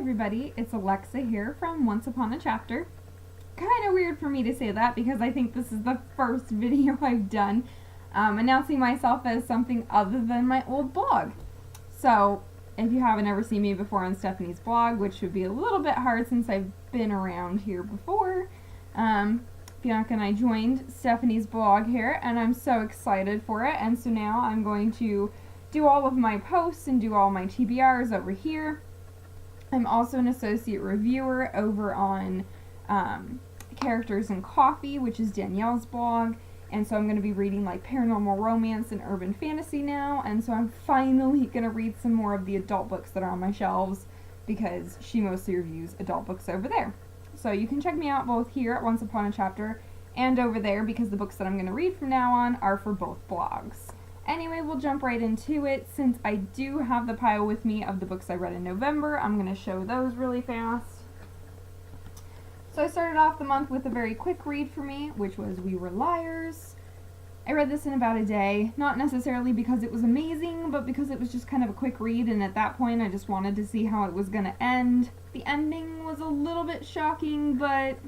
everybody, it's Alexa here from Once Upon a Chapter. Kind of weird for me to say that because I think this is the first video I've done announcing myself as something other than my old blog. So, if you haven't ever seen me before on Stephanie's blog, which would be a little bit hard since I've been around here before, Bianca and I joined Stephanie's blog here, and I'm so excited for it, and so now I'm going to do all of my posts and do all my TBRs over here. I'm also an associate reviewer over on Characters and Coffee, which is Danielle's blog, and so I'm going to be reading like paranormal romance and urban fantasy now, and so I'm finally going to read some more of the adult books that are on my shelves because she mostly reviews adult books over there. So you can check me out both here at Once Upon a Chapter and over there because the books that I'm going to read from now on are for both blogs. Anyway, we'll jump right into it. Since I do have the pile with me of the books I read in November, I'm going to show those really fast. So I started off the month with a very quick read for me, which was We Were Liars. I read this in about a day, not necessarily because it was amazing, but because it was just kind of a quick read, and at that point I just wanted to see how it was going to end. The ending was a little bit shocking, but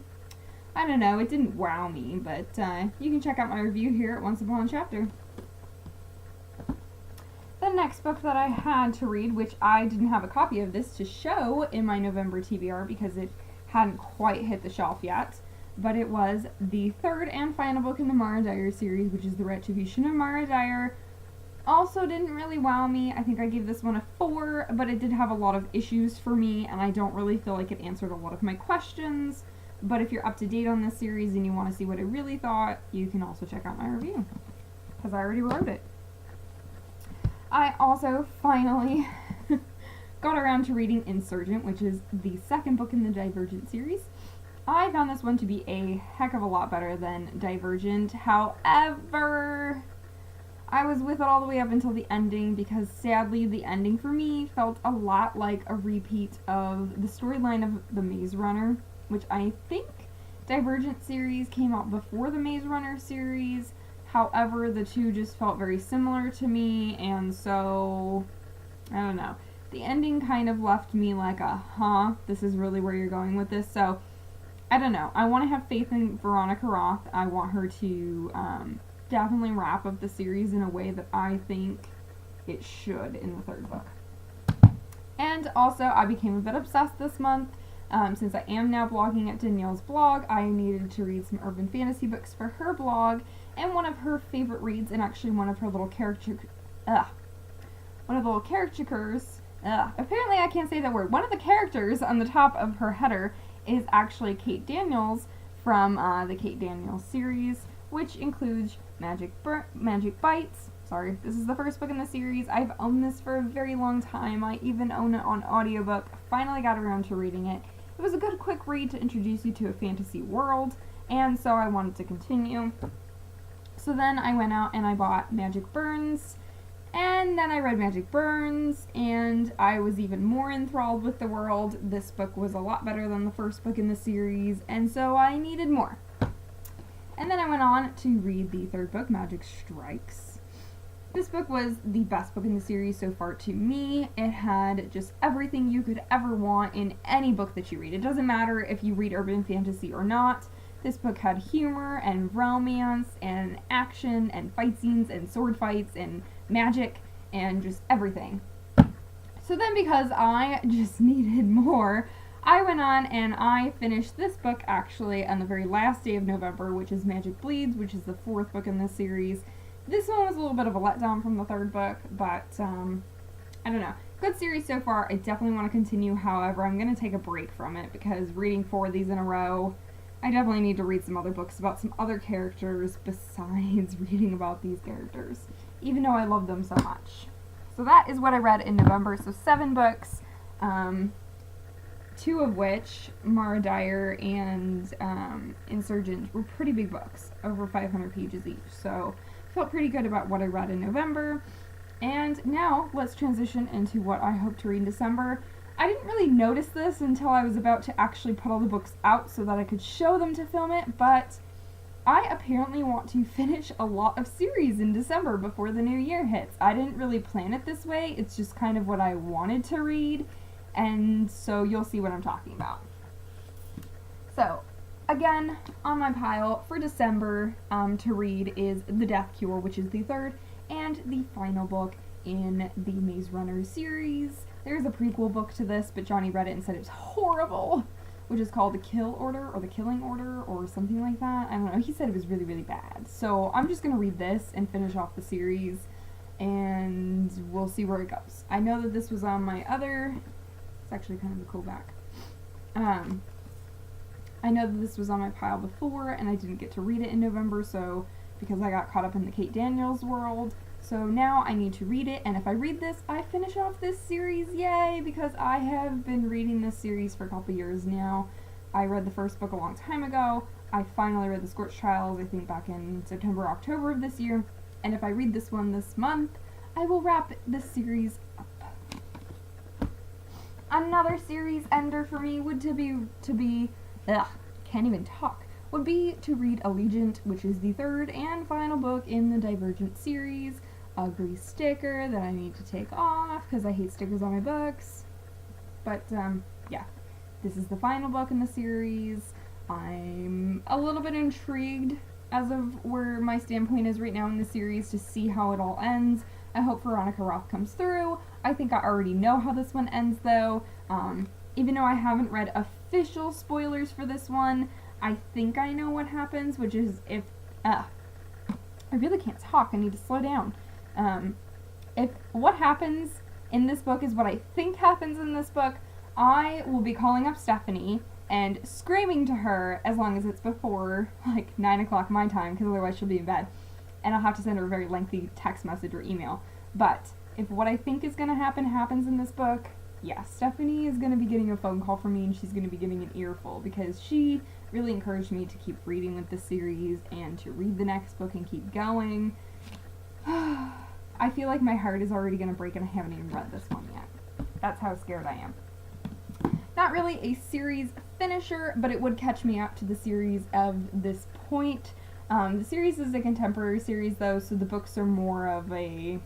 I don't know, it didn't wow me, but you can check out my review here at Once Upon a Chapter. The next book that I had to read, which I didn't have a copy of this to show in my November TBR because it hadn't quite hit the shelf yet, but it was the third and final book in the Mara Dyer series, which is The Retribution of Mara Dyer. Also didn't really wow me. I think I gave this one a 4, but it did have a lot of issues for me, and I don't really feel like it answered a lot of my questions. But if you're up to date on this series and you want to see what I really thought, you can also check out my review, because I already wrote it. I also finally got around to reading Insurgent, which is the second book in the Divergent series. I found this one to be a heck of a lot better than Divergent. However, I was with it all the way up until the ending because sadly the ending for me felt a lot like a repeat of the storyline of The Maze Runner, which I think Divergent series came out before the Maze Runner series. However, the two just felt very similar to me, and so, I don't know. The ending kind of left me like this is really where you're going with this, so, I don't know. I want to have faith in Veronica Roth. I want her to definitely wrap up the series in a way that I think it should in the third book. And also, I became a bit obsessed this month. Since I am now blogging at Danielle's blog, I needed to read some urban fantasy books for her blog, and one of her favorite reads, and actually one of her little caricatures, apparently I can't say that word. One of the characters on the top of her header is actually Kate Daniels from the Kate Daniels series, which includes Magic Bites. Sorry, this is the first book in the series. I've owned this for a very long time. I even own it on audiobook. Finally got around to reading it. It was a good quick read to introduce you to a fantasy world, and so I wanted to continue. So then I went out and I bought Magic Burns, and then I read Magic Burns, and I was even more enthralled with the world. This book was a lot better than the first book in the series, and so I needed more. And then I went on to read the third book, Magic Strikes. This book was the best book in the series so far to me. It had just everything you could ever want in any book that you read. It doesn't matter if you read urban fantasy or not. This book had humor and romance and action and fight scenes and sword fights and magic and just everything. So then because I just needed more, I went on and I finished this book actually on the very last day of November, which is Magic Bleeds, which is the fourth book in this series. This one was a little bit of a letdown from the third book, but I don't know. Good series so far. I definitely want to continue. However, I'm going to take a break from it because reading 4 of these in a row, I definitely need to read some other books about some other characters besides reading about these characters, even though I love them so much. So that is what I read in November. So 7 books, 2 of which, Mara Dyer and Insurgent, were pretty big books, over 500 pages each. So felt pretty good about what I read in November. And now let's transition into what I hope to read in December. I didn't really notice this until I was about to actually put all the books out so that I could show them to film it, but I apparently want to finish a lot of series in December before the new year hits. I didn't really plan it this way, it's just kind of what I wanted to read, and so you'll see what I'm talking about. So, again, on my pile for December to read is The Death Cure, which is the third and the final book in the Maze Runner series. There's a prequel book to this, but Johnny read it and said it was horrible, which is called The Kill Order, or The Killing Order, or something like that. I don't know. He said it was really, really bad. So I'm just going to read this and finish off the series, and we'll see where it goes. I know that this was on my other... It's actually kind of a cool back. I know that this was on my pile before, and I didn't get to read it in November, so because I got caught up in the Kate Daniels world. So now I need to read it, and if I read this, I finish off this series, yay, because I have been reading this series for a couple years now. I read the first book a long time ago. I finally read The Scorched Trials, I think back in September, October of this year, and if I read this one this month, I will wrap this series up. Another series ender for me would can't even talk, would be to read Allegiant, which is the third and final book in the Divergent series. Ugly sticker that I need to take off because I hate stickers on my books. But, yeah, this is the final book in the series. I'm a little bit intrigued as of where my standpoint is right now in the series to see how it all ends. I hope Veronica Roth comes through. I think I already know how this one ends, though. Even though I haven't read official spoilers for this one, I think I know what happens, which is if... I really can't talk. I need to slow down. If what happens in this book is what I think happens in this book, I will be calling up Stephanie and screaming to her as long as it's before, like, 9 o'clock my time, because otherwise she'll be in bed. And I'll have to send her a very lengthy text message or email. But if what I think is going to happen happens in this book, yeah, Stephanie is going to be getting a phone call from me, and she's going to be getting an earful, because she really encouraged me to keep reading with the series and to read the next book and keep going. I feel like my heart is already going to break and I haven't even read this one yet. That's how scared I am. Not really a series finisher, but it would catch me up to the series of this point. The series is a contemporary series, though, so the books are more of a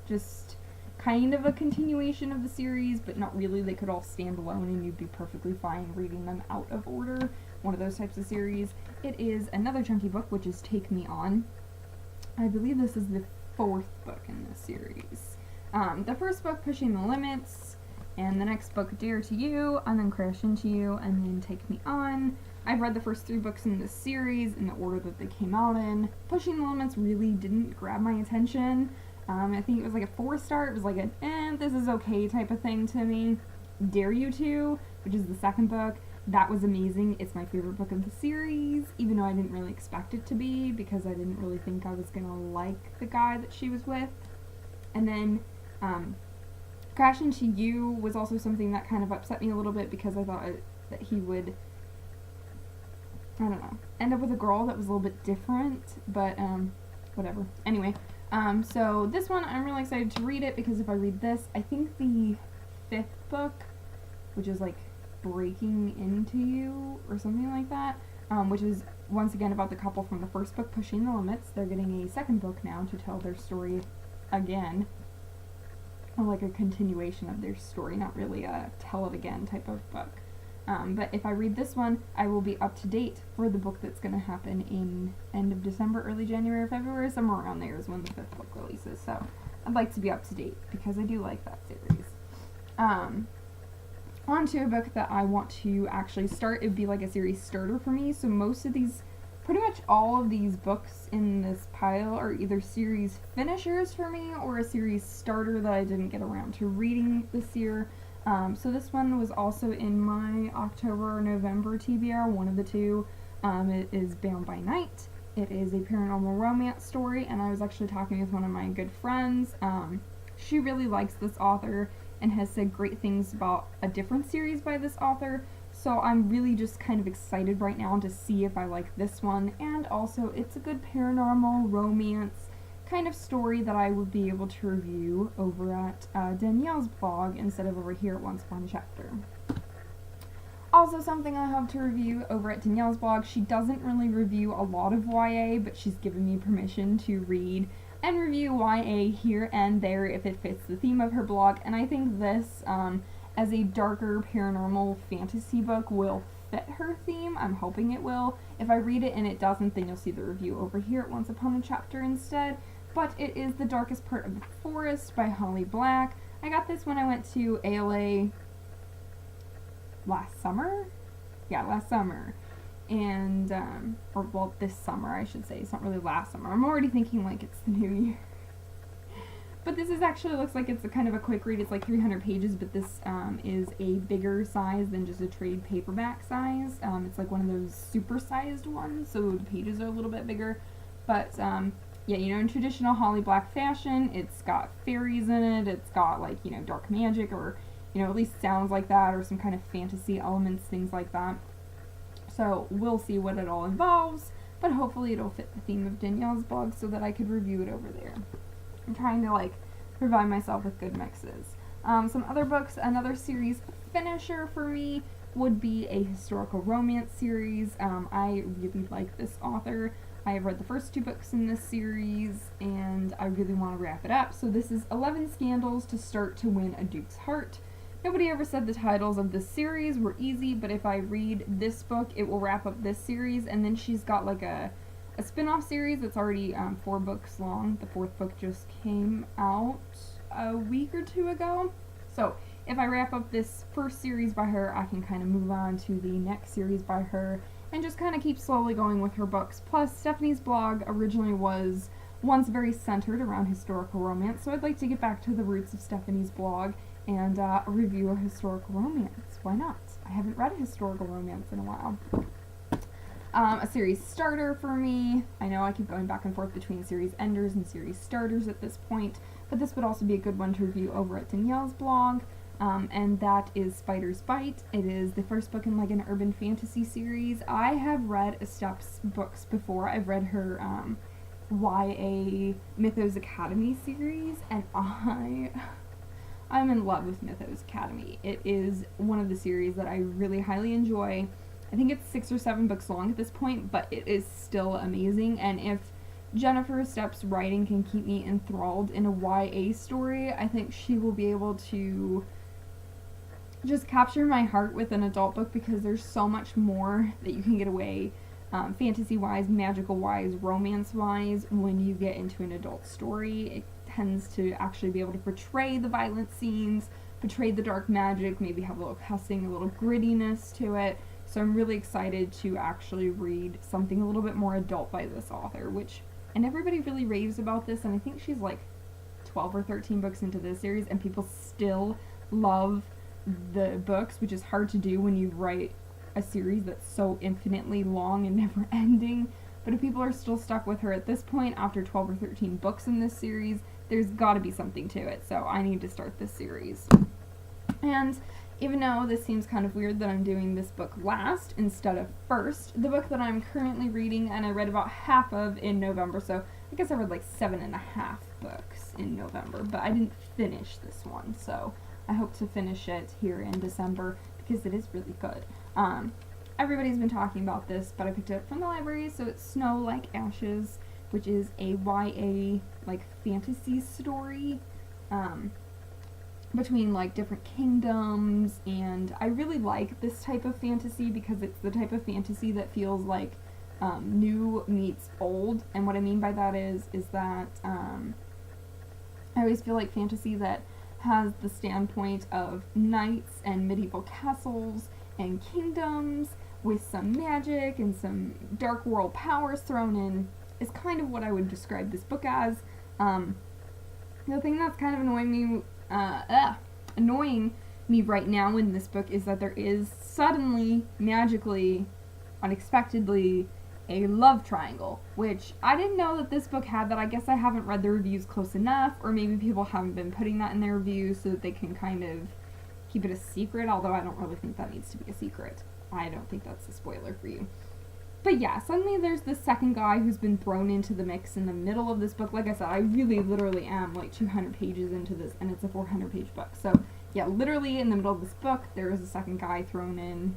just kind of a continuation of the series, but not really. They could all stand alone and you'd be perfectly fine reading them out of order. One of those types of series. It is another chunky book, which is Take Me On. I believe this is the fourth book in this series. The first book, Pushing the Limits, and the next book, Dare to You, and then Crash Into You, and then Take Me On. I've read the first 3 books in this series in the order that they came out in. Pushing the Limits really didn't grab my attention. I think it was like a 4-star. It was like a, this is okay type of thing to me. Dare You To, which is the second book, that was amazing. It's my favorite book of the series, even though I didn't really expect it to be, because I didn't really think I was gonna like the guy that she was with. And then, Crash Into You was also something that kind of upset me a little bit, because I thought that he would, I don't know, end up with a girl that was a little bit different, but, whatever. Anyway, so this one, I'm really excited to read it, because if I read this, I think the 5th book, which is like Breaking Into You, or something like that, which is once again about the couple from the first book, Pushing the Limits. They're getting a second book now to tell their story again, or like a continuation of their story, not really a tell it again type of book. But if I read this one, I will be up to date for the book that's going to happen in end of December, early January, or February, somewhere around there is when the 5th book releases. So I'd like to be up to date because I do like that series. On to a book that I want to actually start. It would be like a series starter for me. So most of these, pretty much all of these books in this pile are either series finishers for me or a series starter that I didn't get around to reading this year. So this one was also in my October or November TBR, one of the two. It is Bound by Night. It is a paranormal romance story, and I was actually talking with one of my good friends. She really likes this author and has said great things about a different series by this author, so I'm really just kind of excited right now to see if I like this one, and also it's a good paranormal romance kind of story that I would be able to review over at Danielle's blog instead of over here at Once Upon a Chapter. Also something I have to review over at Danielle's blog. She doesn't really review a lot of YA, but she's given me permission to read and review YA here and there if it fits the theme of her blog, and I think this, as a darker paranormal fantasy book will fit her theme. I'm hoping it will. If I read it and it doesn't, then you'll see the review over here at Once Upon a Chapter instead. But it is The Darkest Part of the Forest by Holly Black. I got this when I went to ALA last summer. Yeah, last summer. And, or well, this summer, I should say. It's not really last summer. I'm already thinking like it's the new year. But this is actually, looks like it's a kind of a quick read. It's like 300 pages, but this is a bigger size than just a trade paperback size. It's like one of those super-sized ones, so the pages are a little bit bigger. But, yeah, you know, in traditional Holly Black fashion, it's got fairies in it, it's got, like, you know, dark magic, or, you know, at least sounds like that, or some kind of fantasy elements, things like that. So, we'll see what it all involves, but hopefully it'll fit the theme of Danielle's blog so that I could review it over there. I'm trying to, like, provide myself with good mixes. Some other books, another series finisher for me would be a historical romance series. I really like this author. I have read the first 2 books in this series, and I really want to wrap it up. So this is 11 Scandals to Start to Win a Duke's Heart. Nobody ever said the titles of this series were easy, but if I read this book, it will wrap up this series, and then she's got like a spin-off series that's already 4 books long. The 4th book just came out a week or 2 ago. So if I wrap up this first series by her, I can kind of move on to the next series by her and just kind of keep slowly going with her books. Plus, Stephanie's blog originally was once very centered around historical romance, so I'd like to get back to the roots of Stephanie's blog and review a historical romance. Why not? I haven't read a historical romance in a while. A series starter for me. I know I keep going back and forth between series enders and series starters at this point, but this would also be a good one to review over at Danielle's blog. And that is Spider's Bite. It is the first book in like an urban fantasy series. I have read Estep's books before. I've read her YA Mythos Academy series, and I'm in love with Mythos Academy. It is one of the series that I really highly enjoy. I think it's 6 or 7 books long at this point, but it is still amazing, and if Jennifer Estep's writing can keep me enthralled in a YA story, I think she will be able to just capture my heart with an adult book, because there's so much more that you can get away fantasy-wise, magical-wise, romance-wise when you get into an adult story. It tends to actually be able to portray the violent scenes, portray the dark magic, maybe have a little cussing, a little grittiness to it. So I'm really excited to actually read something a little bit more adult by this author, and everybody really raves about this, and I think she's like 12 or 13 books into this series, and people still love the books, which is hard to do when you write a series that's so infinitely long and never ending. But if people are still stuck with her at this point after 12 or 13 books in this series, there's got to be something to it, so I need to start this series. And even though this seems kind of weird that I'm doing this book last instead of first, the book that I'm currently reading, and I read about half of in November, so I guess I read like 7.5 books in November, but I didn't finish this one, so I hope to finish it here in December, because it is really good. Everybody's been talking about this, but I picked it up from the library, so it's Snow Like Ashes, which is a YA, like, fantasy story, between like different kingdoms, and I really like this type of fantasy because it's the type of fantasy that feels like new meets old. And what I mean by that is that I always feel like fantasy that has the standpoint of knights and medieval castles and kingdoms with some magic and some dark world powers thrown in is kind of what I would describe this book as. The thing that's kind of annoying me right now in this book is that there is suddenly, magically, unexpectedly, a love triangle, which I didn't know that this book had that. I guess I haven't read the reviews close enough, or maybe people haven't been putting that in their reviews so that they can kind of keep it a secret, although I don't really think that needs to be a secret. I don't think that's a spoiler for you. But yeah, suddenly there's this second guy who's been thrown into the mix in the middle of this book. Like I said, I really literally am like 200 pages into this, and it's a 400-page book. So yeah, literally in the middle of this book, there is a second guy thrown in.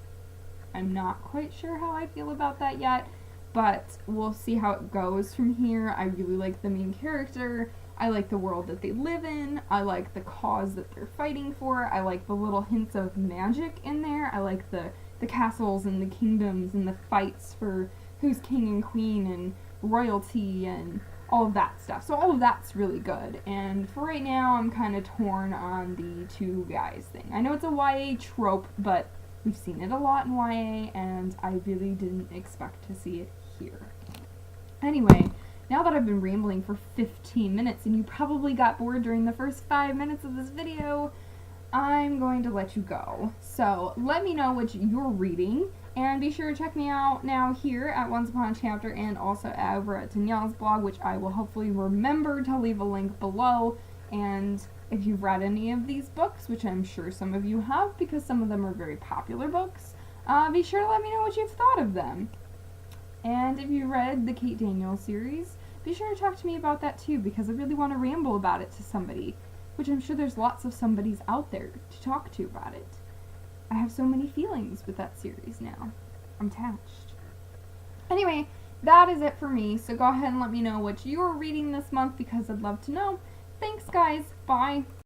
I'm not quite sure how I feel about that yet, but we'll see how it goes from here. I really like the main character. I like the world that they live in. I like the cause that they're fighting for. I like the little hints of magic in there. I like the castles and the kingdoms and the fights for who's king and queen and royalty and all of that stuff. So all of that's really good. And for right now, I'm kind of torn on the two guys thing. I know it's a YA trope, but we've seen it a lot in YA, and I really didn't expect to see it here. Anyway, now that I've been rambling for 15 minutes and you probably got bored during the first 5 minutes of this video, I'm going to let you go. So let me know what you're reading, and be sure to check me out now here at Once Upon a Chapter and also over at Danielle's blog, which I will hopefully remember to leave a link below. And if you've read any of these books, which I'm sure some of you have because some of them are very popular books, be sure to let me know what you've thought of them. And if you read the Kate Daniels series, be sure to talk to me about that too, because I really want to ramble about it to somebody, which I'm sure there's lots of somebodies out there to talk to about it. I have so many feelings with that series now. I'm attached. Anyway, that is it for me, so go ahead and let me know what you're reading this month because I'd love to know. Thanks, guys. Bye.